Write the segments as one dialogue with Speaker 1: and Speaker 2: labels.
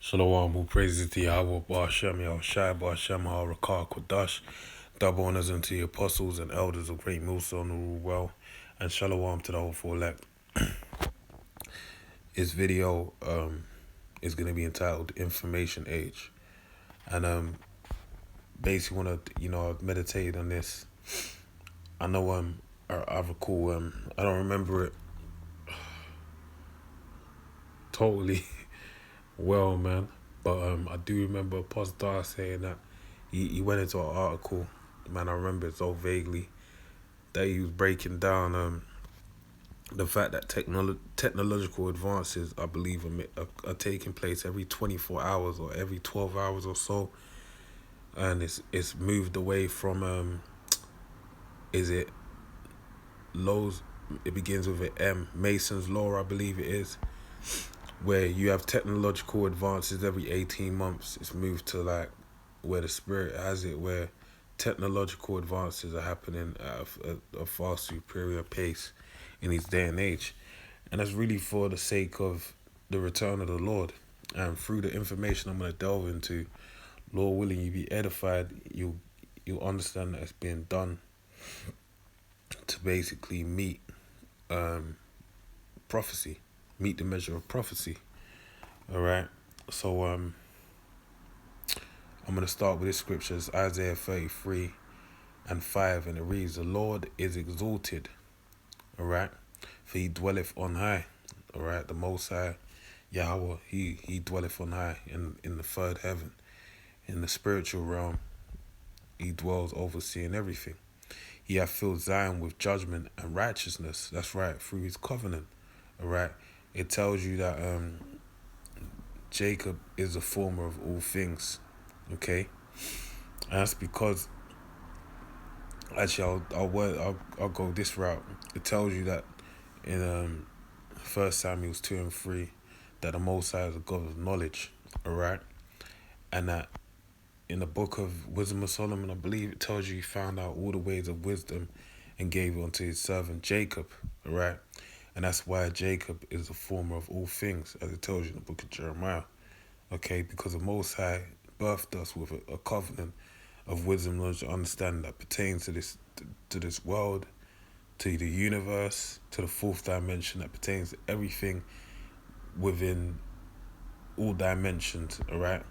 Speaker 1: Shalom, who praises the Yahweh, Ba'ashem, Yahushai, Ba'ashem, Ha'arakah, Kodash, double honors unto the apostles and elders of Great Millstone who rule well, and shalom to the hopeful elect. This video is going to be entitled Information Age, and basically want to, I've meditated on this. I know I recall, I don't remember it totally well, man, but I do remember Apostle Dar saying that he went into an article, man, I remember it so vaguely, that he was breaking down the fact that technological advances, I believe, are taking place every 24 hours or every 12 hours or so, and it's moved away from is it Lowe's? It begins with an M, Mason's law, I believe it is, where you have technological advances every 18 months. It's moved to like where the spirit has it, where technological advances are happening at a far superior pace in this day and age. And that's really for the sake of the return of the Lord. And through the information I'm going to delve into, Lord willing, you be edified, you'll understand that it's being done to basically meet prophecy, meet the measure of prophecy. All right. So I'm going to start with this scripture. It's Isaiah 33:5, and it reads, "The Lord is exalted, all right, for he dwelleth on high." All right, the Most High, Yahweh, he dwelleth on high in the third heaven. In the spiritual realm, he dwells overseeing everything. He hath filled Zion with judgment and righteousness. That's right, through his covenant. All right, it tells you that Jacob is the former of all things. Okay, and that's because actually I'll go this route. It tells you that in 1 Samuel 2:3 that the Most High is a God of knowledge. All right, and that in the book of Wisdom of Solomon, I believe it tells you he found out all the ways of wisdom and gave it unto his servant Jacob. All right, and that's why Jacob is the former of all things, as it tells you in the book of Jeremiah. Okay, because the Most High birthed us with a covenant of wisdom, knowledge, and understanding that pertains to this world, to the universe, to the fourth dimension, that pertains to everything within all dimensions. All right,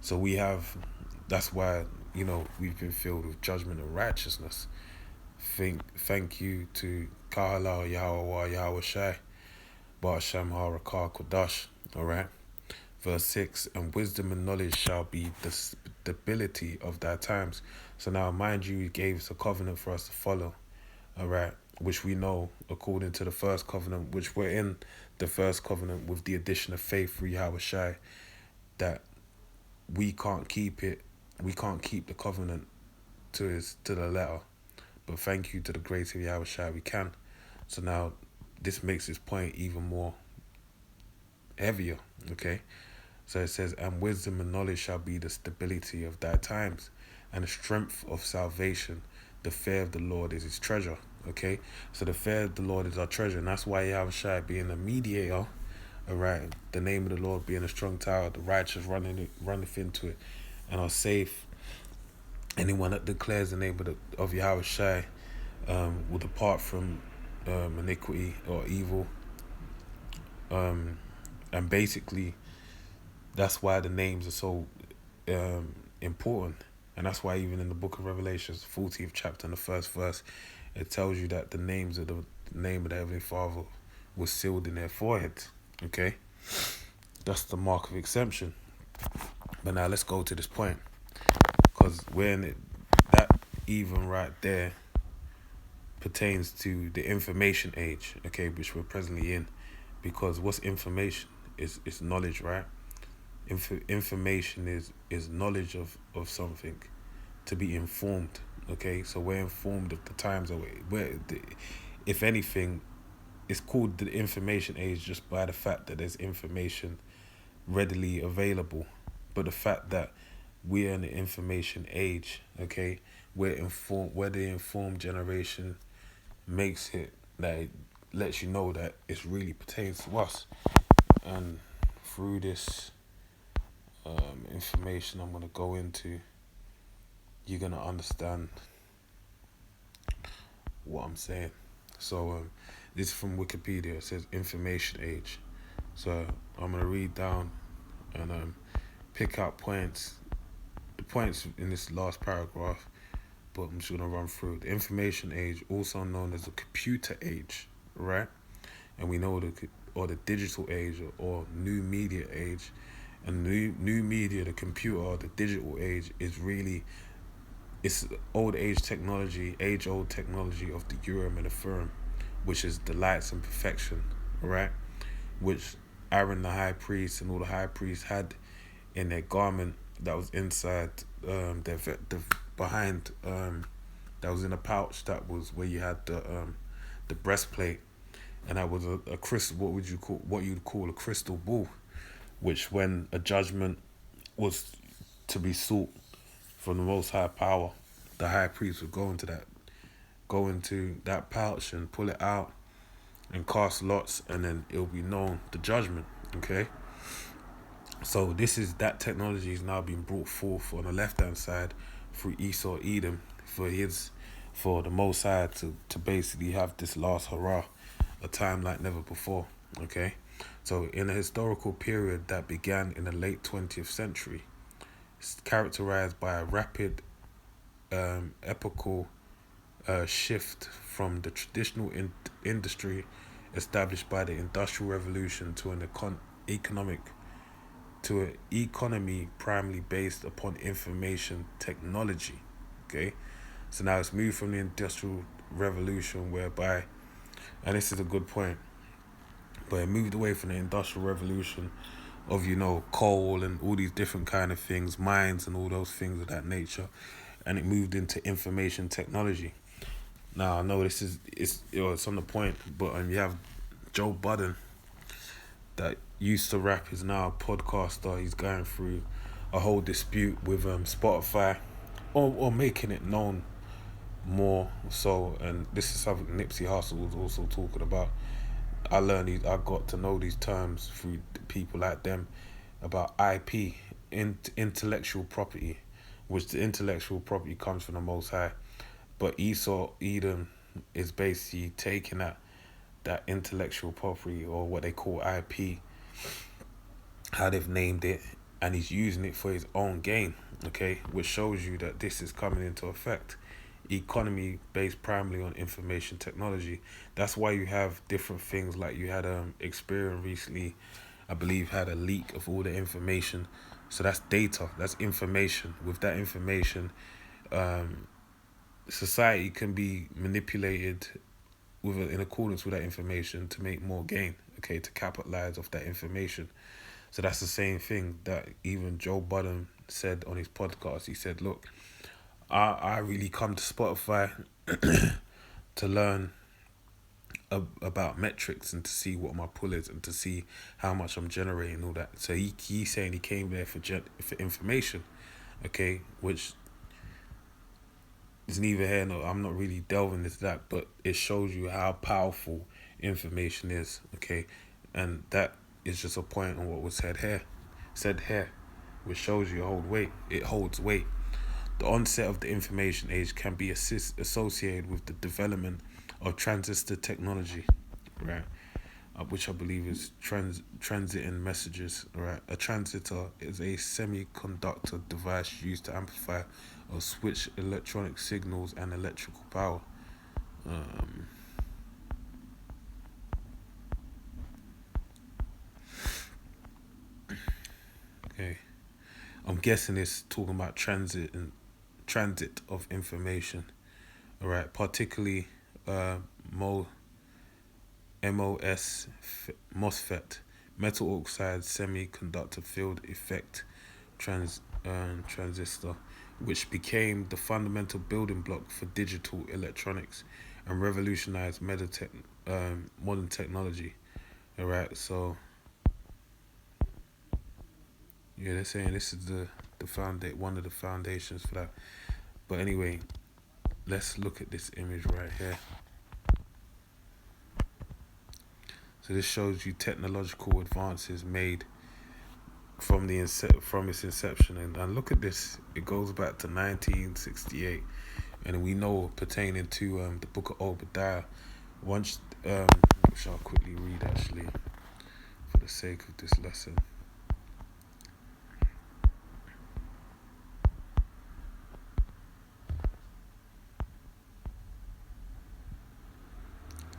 Speaker 1: so that's why we've been filled with judgment and righteousness. Thank you to Kahala Yahweh Yahushai Ba'ashem Harakah Kodash. All right. Verse 6, and wisdom and knowledge shall be the stability of thy times. So now, mind you, he gave us a covenant for us to follow, all right, which we know according to the first covenant, which we're in the first covenant with the addition of faith through Yahushai, that we can't keep it, we can't keep the covenant to the letter, but thank you to the grace of Yahushai, we can. So now, this makes this point even more heavier, okay? So it says, and wisdom and knowledge shall be the stability of thy times, and the strength of salvation. The fear of the Lord is his treasure. Okay? So the fear of the Lord is our treasure, and that's why Yahushua being a mediator, all right, the name of the Lord being a strong tower, the righteous runneth into it, and are safe. Anyone that declares the name of Yahushua will depart from iniquity or evil. And basically, that's why the names are so important. And that's why even in the book of Revelations, 14th chapter and the first verse, it tells you that the name of the Heavenly Father was sealed in their foreheads. Okay? That's the mark of exemption. But now let's go to this point. Because that even right there pertains to the information age, okay, which we're presently in. Because what's information? It's knowledge, right? Information is knowledge of something, to be informed. Okay, so we're informed of the times that if anything, it's called the information age just by the fact that there's information readily available. But the fact that we're in the information age, okay, we're the informed generation, makes it that it lets you know that it really pertains to us. And through this information I'm gonna go into, you're gonna understand what I'm saying. So this is from Wikipedia. It says Information Age. So I'm gonna read down and pick out points, the points in this last paragraph, but I'm just gonna run through. The Information Age, also known as the Computer Age, right? And we know the digital age or new media age, and new media, the computer, or the digital age is really, it's age old technology of the Urim and the Thummim, which is delights and perfection, right? Which Aaron the high priest and all the high priests had in their garment that was inside the behind that was in a pouch, that was where you had the breastplate, and that was a crystal. What you'd call a crystal ball, which when a judgment was to be sought from the Most High Power, the high priest would go into that pouch and pull it out and cast lots, and then it'll be known the judgment. Okay, so that technology is now being brought forth on the left hand side through Esau Edom for the Most High to basically have this last hurrah, a time like never before. Okay, so in a historical period that began in the late 20th century, it's characterized by a rapid epochal shift from the traditional industry established by the Industrial Revolution to an economy primarily based upon information technology. Okay, so now it's moved from the Industrial Revolution, whereby, and this is a good point, but it moved away from the Industrial Revolution of coal and all these different kind of things, mines and all those things of that nature, and it moved into information technology. Now I know it's on the point, but you have Joe Budden that used to rap, is now a podcaster. He's going through a whole dispute with Spotify, or making it known more so, and this is something Nipsey Hussle was also talking about. I got to know these terms through people like them about IP, intellectual property, which the intellectual property comes from the Most High, but Esau Edom is basically taking that intellectual property, or what they call IP, how they've named it, and he's using it for his own gain. Okay, which shows you that this is coming into effect. Economy based primarily on information technology. That's why you have different things, like you had Experian recently, I believe, had a leak of all the information. So that's data, that's information. With that information, society can be manipulated in accordance with that information to make more gain. Okay, to capitalize off that information. So that's the same thing that even Joe Budden said on his podcast. He said, look, I really come to Spotify to learn about metrics and to see what my pull is and to see how much I'm generating and all that. So he's saying he came there for information, okay, which is neither here nor, I'm not really delving into that, but it shows you how powerful information is, okay, and that is just a point on what was said here, which shows you it holds weight. The onset of the information age can be associated with the development of transistor technology, right? Which I believe is transiting messages, right? A transistor is a semiconductor device used to amplify or switch electronic signals and electrical power. Okay, I'm guessing it's talking about transit of information, all right, particularly MOSFET, metal oxide semiconductor field effect transistor, which became the fundamental building block for digital electronics and revolutionized modern technology. All right, so yeah, they're saying this is one of the foundations for that. But anyway, let's look at this image right here. So this shows you technological advances made from its inception. And look at this, it goes back to 1968, and we know pertaining to the book of Obadiah. Once, which I'll quickly read actually for the sake of this lesson.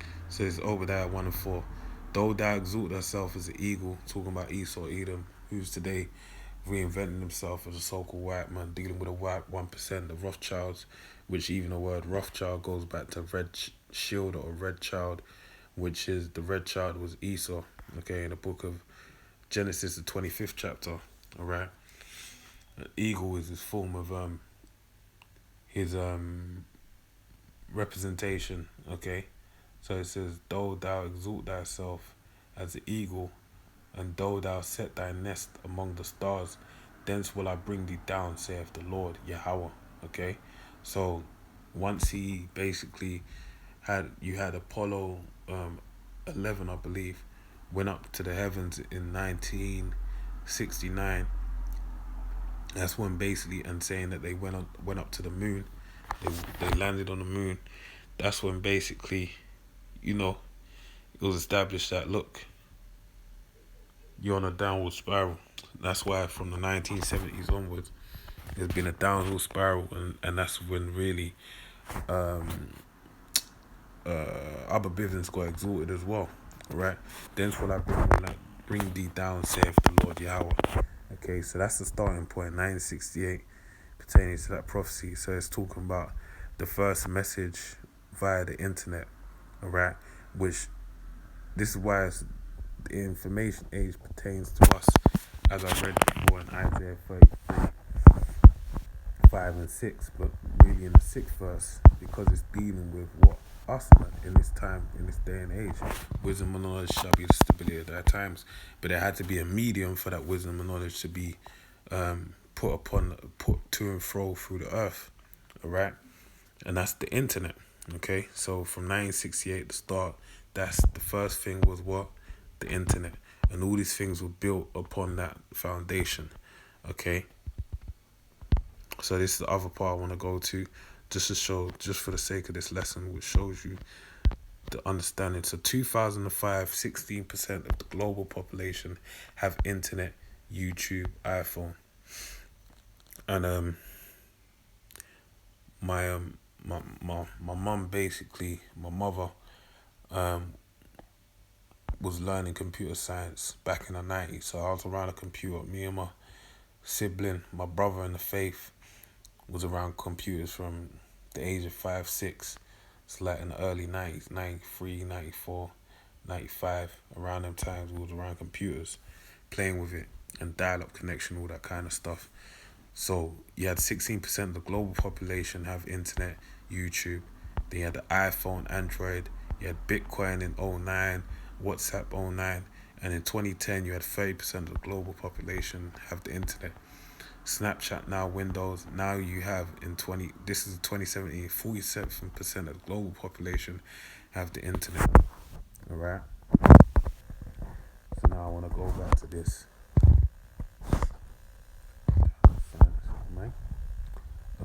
Speaker 1: It says Obadiah 1:4. Though thou exalt thyself as an eagle, talking about Esau, Edom, who's today reinventing himself as a so-called white man, dealing with a white 1%, the Rothschilds, which even the word Rothschild goes back to red shield or red child, which is the red child was Esau. Okay, in the book of Genesis, the 25th chapter. All right, an eagle is his form of his representation. Okay, so it says, though thou exalt thyself as an eagle, and though thou set thy nest among the stars, thence will I bring thee down, saith the Lord Yahweh. Okay, so once he basically had Apollo 11, I believe, went up to the heavens in 1969. That's when basically, and saying that they went up to the moon, they landed on the moon. That's when basically, it was established that, look, you're on a downward spiral. That's why from the 1970s onwards, there's been a downhill spiral, and that's when really other business got exalted as well, right? Thence will I bring thee down, saith the Lord Yahweh. Okay, so that's the starting point, 1968, pertaining to that prophecy. So it's talking about the first message via the internet, all right? Which, this is why the information age pertains to us, as I read before in Isaiah 33, 5 and 6, but really in the 6th verse, because it's dealing with what us in this time, in this day and age. Wisdom and knowledge shall be the stability of their times. But there had to be a medium for that wisdom and knowledge to be put to and fro through the earth. Alright? And that's the internet. Okay? So from 1968, the start, that's the first thing was what? The internet. And all these things were built upon that foundation. Okay? So this is the other part I want to go to, just to show, just for the sake of this lesson, which shows you the understanding. So 2005, 16% of the global population have internet, YouTube, iPhone. And my mum, basically, my mother, was learning computer science back in the 90s. So I was around a computer. Me and my sibling, my brother in the faith, was around computers from the age of 5, 6. It's like in the early 90s, 93, 94, 95. Around them times, we was around computers, playing with it, and dial-up connection, all that kind of stuff. So you had 16% of the global population have internet, YouTube. Then you had the iPhone, Android. You had Bitcoin in 2009, WhatsApp 2009. And in 2010, you had 30% of the global population have the internet. Snapchat now, Windows. Now you have this is 2017, 47% of the global population have the internet. Alright? So now I want to go back to this.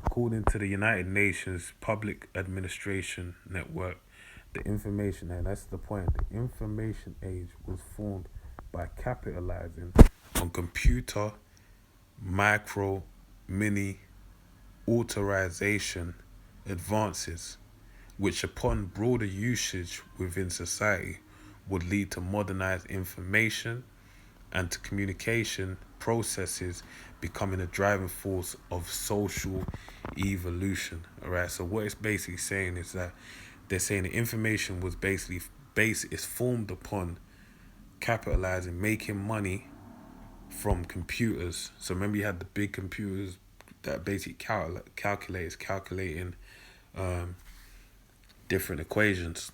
Speaker 1: According to the United Nations Public Administration Network, the information, and that's the point, the information age was formed by capitalizing on computer micro mini authorization advances, which upon broader usage within society would lead to modernized information and to communication processes becoming a driving force of social evolution. Alright, so what it's basically saying is that they're saying the information was basically is formed upon capitalizing, making money from computers. So remember, you had the big computers that basically calculating different equations,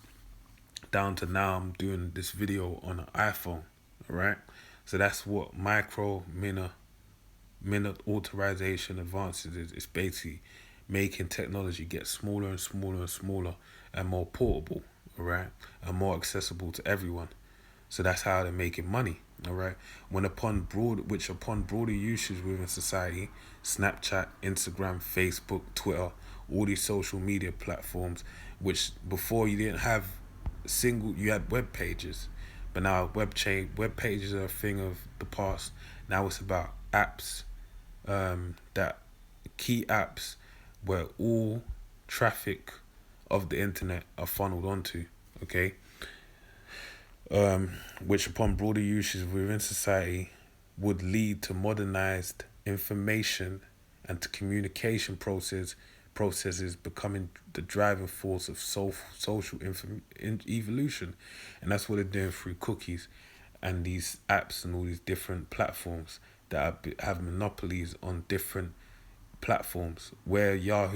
Speaker 1: down to now I'm doing this video on an iPhone. Alright, so that's what micro minute authorization advances is. It's basically making technology get smaller and smaller and smaller and more portable, alright, and more accessible to everyone. So that's how they're making money, All right, upon broader usage within society, Snapchat, Instagram, Facebook, Twitter, all these social media platforms, which before you didn't have you had web pages, but now web pages are a thing of the past. Now it's about apps, that key apps where all traffic of the internet are funneled onto. Okay, which upon broader uses within society would lead to modernized information and to processes becoming the driving force of evolution. And that's what they're doing through cookies and these apps and all these different platforms that have monopolies on different platforms. Where you had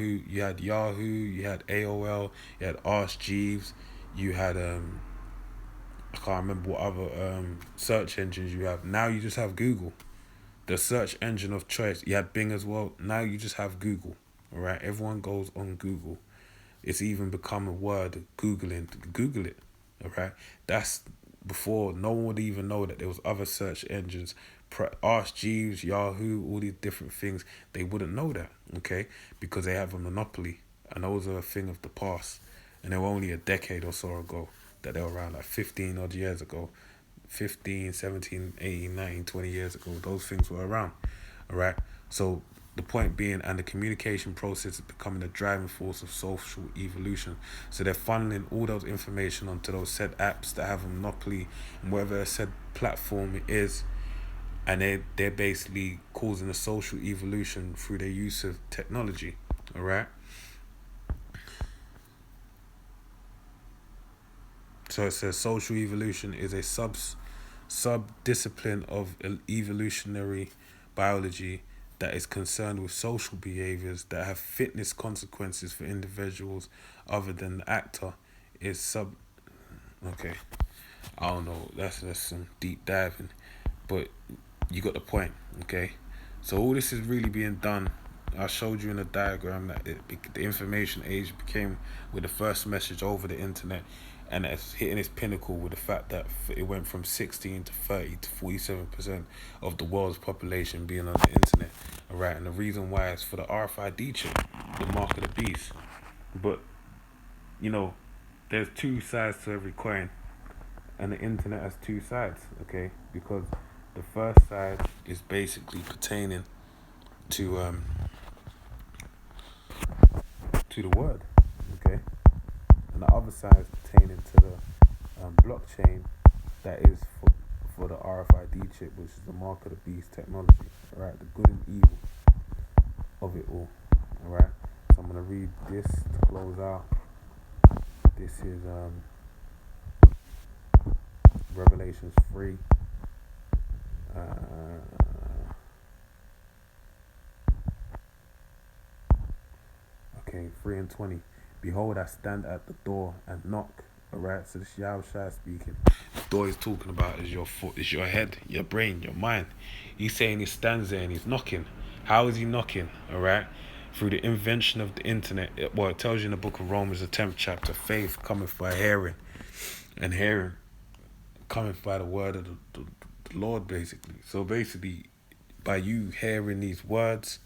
Speaker 1: AOL, you had Ask Jeeves, you had I can't remember what other search engines you have. Now you just have Google, the search engine of choice. You had Bing as well. Now you just have Google. All right, everyone goes on Google. It's even become a word, Googling. Google it. All right, that's before no one would even know that there was other search engines. Ask Jeeves, Yahoo, all these different things. They wouldn't know that, okay, because they have a monopoly, and those are a thing of the past, and they were only a decade or so ago that they were around, like 15 odd years ago, 15, 17, 18, 19, 20 years ago. Those things were around, all right. So the point being, and the communication process is becoming the driving force of social evolution. So they're funneling all those information onto those said apps that have a monopoly and whatever said platform it is, and they're basically causing a social evolution through their use of technology. All right. So it says social evolution is a sub-discipline of evolutionary biology that is concerned with social behaviors that have fitness consequences for individuals other than the actor. Okay, I don't know, that's some deep diving, but you got the point. Okay, so all this is really being done. I showed you in a diagram that the information age became with the first message over the internet, and it's hitting its pinnacle with the fact that it went from 16 to 30 to 47% of the world's population being on the internet. All right, and the reason why is for the RFID chip, the mark of the beast. But you know, there's two sides to every coin, and the internet has two sides. Okay, because the first side is basically pertaining to the word, okay, and the other side is pertaining to the blockchain that is for the RFID chip, which is the mark of the beast technology. All right, the good and evil of it all. All right, so I'm gonna read this to close out. This is Revelations 3. Okay, 3 and 20. Behold, I stand at the door and knock. Alright, so this is Yahushua speaking. The door he's talking about is your foot, is your head, your brain, your mind. He's saying he stands there and he's knocking. How is he knocking? Alright? Through the invention of the internet. It tells you in the book of Romans, the 10th chapter, faith cometh by hearing, and hearing cometh by the word of the Lord, basically. So basically, by you hearing these words,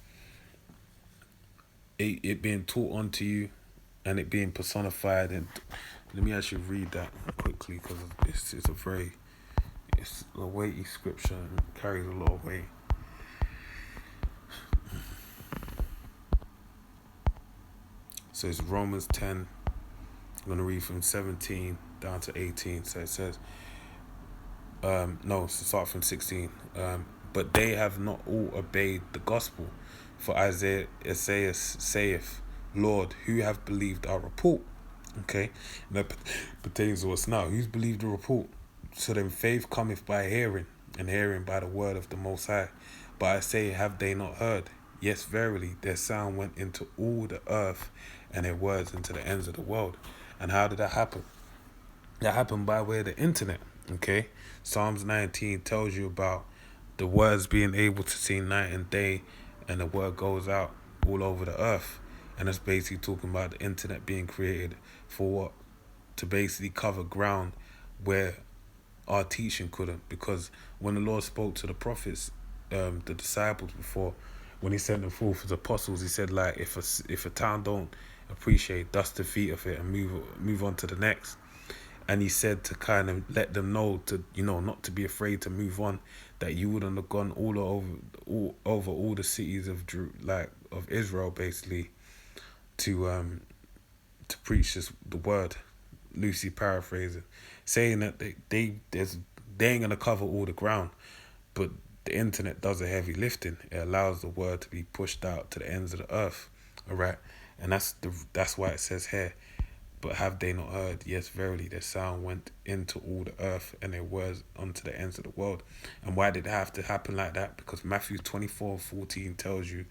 Speaker 1: it being taught onto you, and it being personified. And let me actually read that quickly, because it's a weighty scripture and carries a lot of weight. So it's Romans 10. I'm going to read from 17 down to 18. So it says, start from 16. But they have not all obeyed the gospel. For Isaiah saith, Lord, who have believed our report? Okay, and that pertains to us now. Who's believed the report? So then faith cometh by hearing, and hearing by the word of the Most High. But I say, have they not heard? Yes, verily, their sound went into all the earth, and their words into the ends of the world. And how did that happen? That happened by way of the internet. Okay, Psalms 19 tells you about the words being able to see night and day, and the word goes out all over the earth. And it's basically talking about the internet being created for what? To basically cover ground where our teaching couldn't, because when the Lord spoke to the prophets, the disciples before, when he sent them forth as apostles, he said, like, if a town don't appreciate, dust the feet of it and move on to the next. And he said to kind of let them know to, not to be afraid to move on, that you wouldn't have gone all over all the cities of Israel, basically, to preach the word, loosely paraphrasing, saying that they ain't gonna cover all the ground, but the internet does a heavy lifting. It allows the word to be pushed out to the ends of the earth, all right, and that's why it says here, but have they not heard? Yes, verily, their sound went into all the earth, and their words unto the ends of the world. And why did it have to happen like that? Because Matthew 24:14 tells you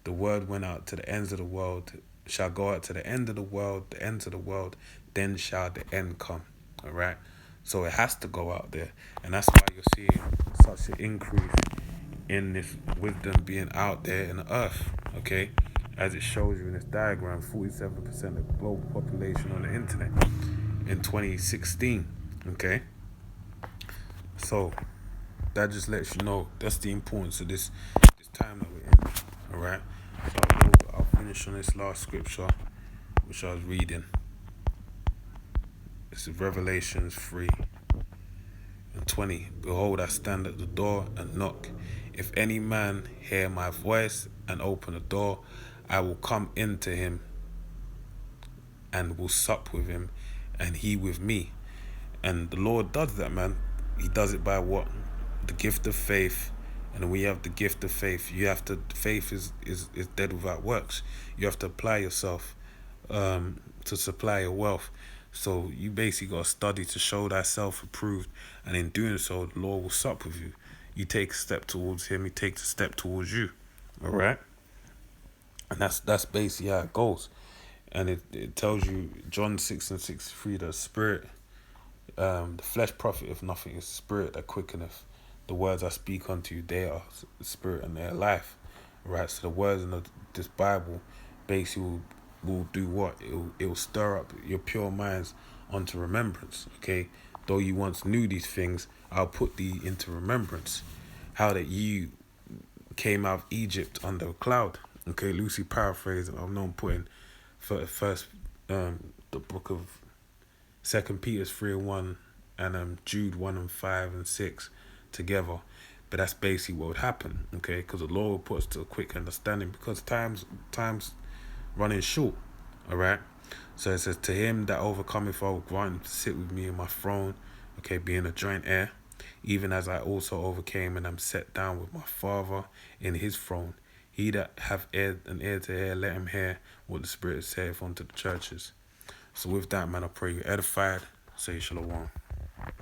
Speaker 1: the word went out to the ends of the world, shall go out to the end of the world, the ends of the world, then shall the end come. All right? So it has to go out there. And that's why you're seeing such an increase in this wisdom being out there in the earth. Okay? As it shows you in this diagram, 47% of the global population on the internet in 2016. Okay? So that just lets you know that's the importance of this time that we're in. All right? So I'll finish on this last scripture, which I was reading. This is Revelations 3:20. Behold, I stand at the door and knock. If any man hear my voice and open the door, I will come into him and will sup with him, and he with me. And the Lord does that, man. He does it by what? The gift of faith. And when you have the gift of faith, faith is dead without works. You have to apply yourself to supply your wealth. So you basically got to study to show thyself approved, and in doing so, the Lord will sup with you. You take a step towards him, he takes a step towards you. All right? And that's basically how it goes. And it tells you, John 6:63, the spirit, the flesh profiteth nothing, it's the spirit that quickeneth. The words I speak unto you, they are spirit and they are life. Right? So the words in this Bible basically will do what? It will stir up your pure minds onto remembrance. Okay? Though you once knew these things, I'll put thee into remembrance. How that you came out of Egypt under a cloud. Okay, loosely paraphrasing, I'm not putting first the book of 2 Peter 3:1 and Jude 1:5 and 6 together. But that's basically what would happen, okay? Because the Lord will put us to a quick understanding, because time's running short, all right? So it says, to him that overcometh, I will grant him to sit with me in my throne, okay, being a joint heir, even as I also overcame and am set down with my Father in his throne. He that hath an ear to hear, let him hear what the Spirit saith unto the churches. So with that, man, I pray you're edified. Say shalom.